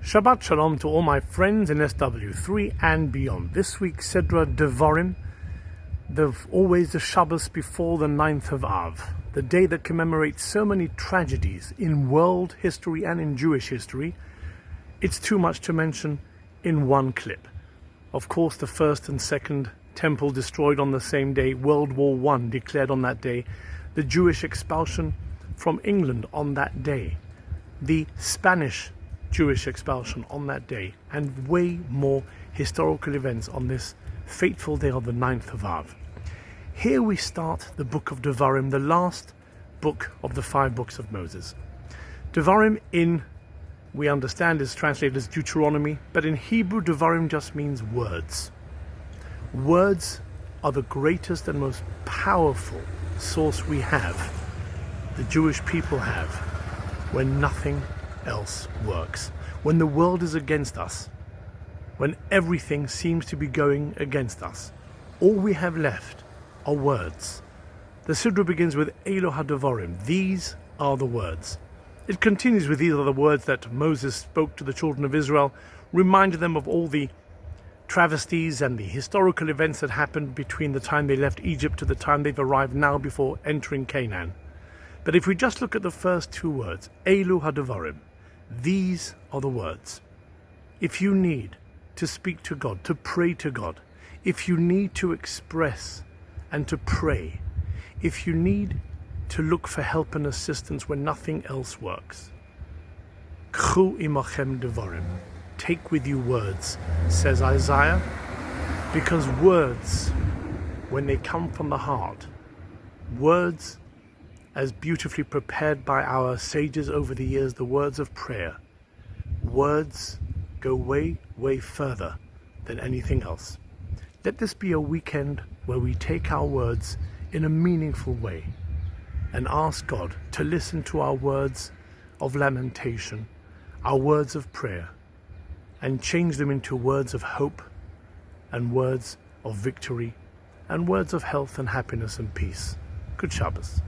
Shabbat Shalom to all my friends in SW3 and beyond. This week, Sedra Devarim, always the Shabbos before the 9th of Av, the day that commemorates so many tragedies in world history and in Jewish history. It's too much to mention in one clip. Of course, the first and second temple destroyed on the same day, World War I declared on that day, the Jewish expulsion from England on that day, the Spanish Jewish expulsion on that day, and way more historical events on this fateful day of the 9th of Av. Here we start the book of Devarim, the last book of the 5 books of Moses. Devarim we understand is translated as Deuteronomy, but in Hebrew Devarim just means words. Words are the greatest and most powerful source we have, the Jewish people have, when nothing else works, when the world is against us, when everything seems to be going against us. All we have left are words. The Sidra begins with Elo HaDevarim. These are the words. It continues with these are the words that Moses spoke to the children of Israel, reminded them of all the travesties and the historical events that happened between the time they left Egypt to the time they've arrived now before entering Canaan. But if we just look at the first 2 words, Elo HaDevarim, these are the words. If you need to speak to God, to pray to God, if you need to express and to pray, if you need to look for help and assistance when nothing else works, K'chu imachem devarim, take with you words, says Isaiah, because words, when they come from the heart, words as beautifully prepared by our sages over the years, the words of prayer, words go way, way further than anything else. Let this be a weekend where we take our words in a meaningful way and ask God to listen to our words of lamentation, our words of prayer, and change them into words of hope and words of victory and words of health and happiness and peace. Good Shabbos.